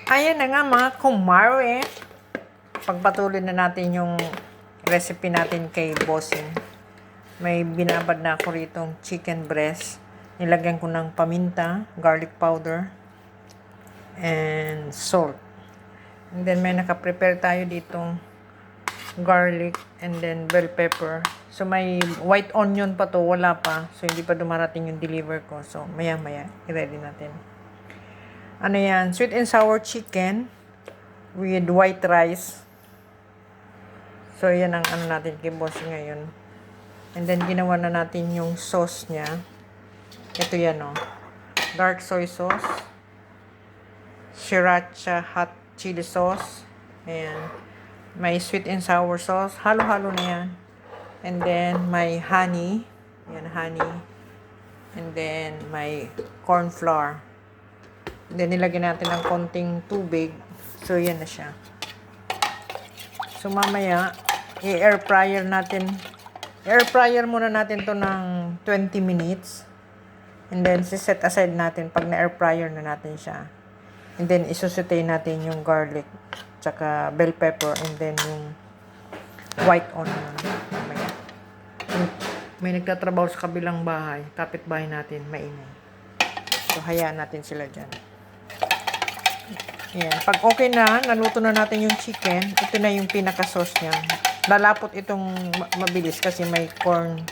Ayan na nga mga kumare. Pagpatuloy na natin yung recipe natin kay Bossing. May binabad na ako ritong chicken breast. Nilagyan ko ng paminta, garlic powder, and salt. And then may nakaprepare tayo ditong garlic and then bell pepper. So may white onion pa to, wala pa. So hindi pa dumarating yung deliver ko. So maya-maya, i-ready natin. Ano yan? Sweet and sour chicken with white rice. So, yan ang ano natin kay Bossing ngayon. And then, ginawa na natin yung sauce niya. Ito yan, oh. Dark soy sauce. Sriracha hot chili sauce. Ayan. May sweet and sour sauce. Halo-halo na yan. And then, may honey. Ayan, honey. And then, may corn flour. And then, nilagyan natin ng konting tubig. So, yan na siya. So, mamaya, i-air fryer natin. Air fryer muna natin to ng 20 minutes. And then, set aside natin pag na-air fryer na natin siya. And then, isusutay natin yung garlic, tsaka bell pepper, and then yung white onion. Mamaya. May nagtatrabaho sa kabilang bahay. Kapitbahay natin, maingay. So, hayaan natin sila dyan. Ayan. Pag okay na, naluto na natin yung chicken, ito na yung pinaka-sauce niya. Lalapot itong mabilis kasi may corn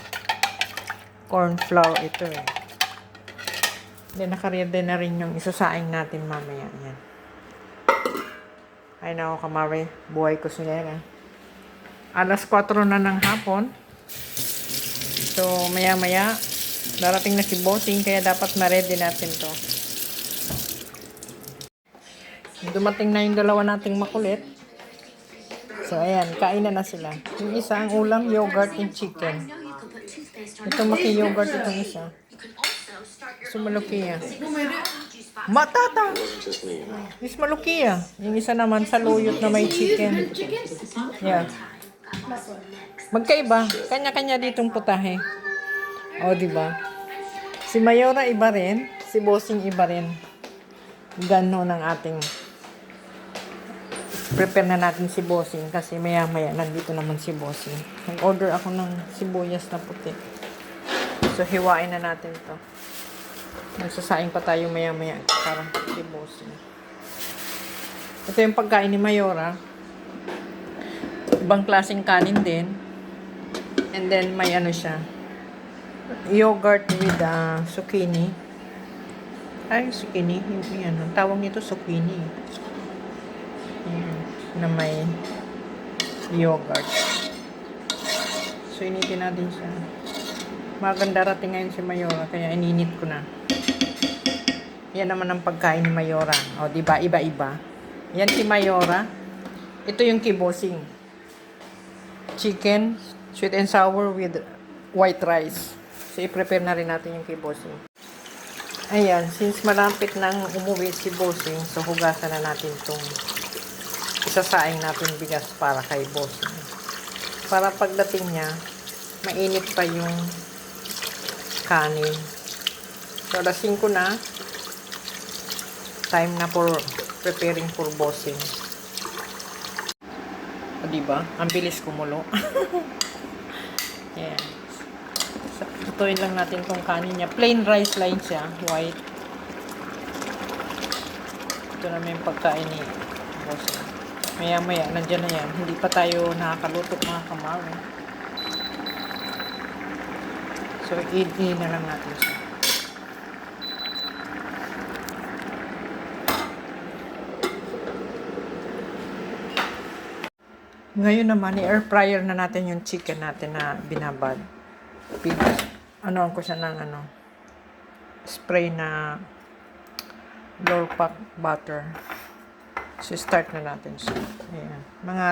flour ito eh. Then, nakaready na rin yung isusaing natin mamaya. Ayan. Ay nako kamari, buhay ko sila eh. Alas 4 na ng hapon. So, maya-maya, darating na si Bossing, kaya dapat ma-ready natin to. Dumating na yung dalawa nating makulit. So, ayan, kain na sila. Yung isa, ang ulam, yogurt and chicken. Ito maki-yogurt itong isa. So, malukiya. Matata! Is malukiya. Yung isa naman, sa luyot na may chicken. Yeah. Magkaiba. Kanya-kanya ditong putahe. O, diba? Si Mayora iba rin. Si Bossing iba rin. Ganon ang ating prepare na natin si Bossing kasi maya-maya nandito naman si Bossing. Nag-order ako ng sibuyas na puti. So, hiwain na natin to. Nagsasaing pa tayo maya-maya para si Bossing. Ito yung pagkain ni Mayora. Ibang klaseng kanin din. And then, may ano siya. Yogurt with zucchini. Ay, zucchini. Yan. Ang tawag nito zucchini. Ayan, na may yogurt. So, initin natin siya. Maganda rating ngayon si Mayora, kaya ininit ko na. Yan naman ang pagkain ni Mayora. O, diba? Iba-iba. Yan si Mayora. Ito yung kay Bossing. Chicken, sweet and sour with white rice. So, i-prepare na rin natin yung kay Bossing. Ayan, since malapit nang umuwi si Bossing, so hugasan na natin itong isasaing natin bigas para kay Bossing. Para pagdating niya, mainit pa yung kanin. So, alas 5 na. Time na for preparing for Bossing. O, diba? Ang bilis kumulo. Ayan. So, tutuin lang natin tong kanin niya. Plain rice line siya. White. Ito naman yung pagkain ni Bossing. Maya-maya, nandiyan na yan. Hindi pa tayo nakakaluto mga kamari. So, i-in na lang natin siya. Ngayon naman, i-air fryer na natin yung chicken natin na binabad. Ano ko siya ng spray na Lorpak butter. So, start na natin siya. Ayan. Mga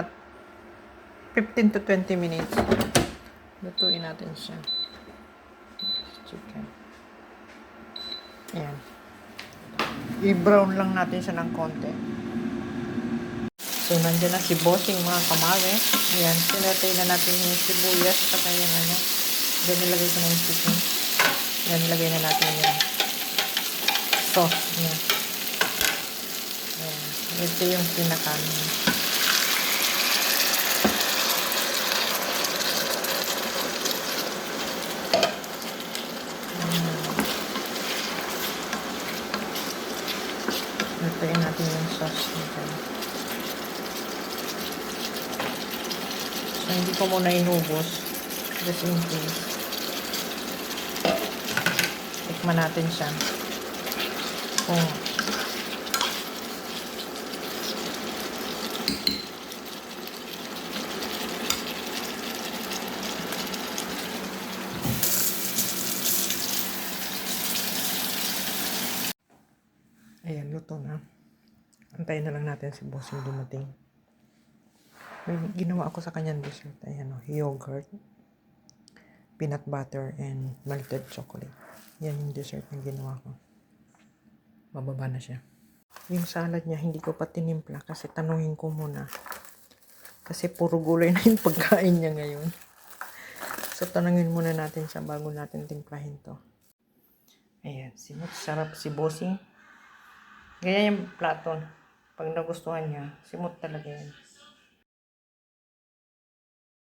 15 to 20 minutes. Lutuin natin siya. Chicken. Ayan. I-brown lang natin siya ng konti. So, nandiyan na si Bossing mga kamare. Ayan. Sinatay na natin yung sibuyas at saka yung Diyan nilagay ko na yung chicken. Ayan. Nilagay na natin yung sauce. Ayan. Ayan. Ito yung pinakain. Lutuin natin yung sauce nito. So, hindi ko muna inubos. Just in case. Tikman natin siya. Kung ayan, luto na. Antayin na lang natin si boss yung dumating. May ginawa ako sa kanyang dessert. Ayan o, yogurt, peanut butter, and melted chocolate. Yan yung dessert na ginawa ko. Bababa na siya. Yung salad niya, hindi ko pa tinimpla kasi tanungin ko muna. Kasi puro gulay na yung pagkain niya ngayon. So, tanungin muna natin siya bago natin timplahin to. Ayan, sarap si bossing. Ganyan yung plato. Pag nagustuhan niya, simot talaga yan.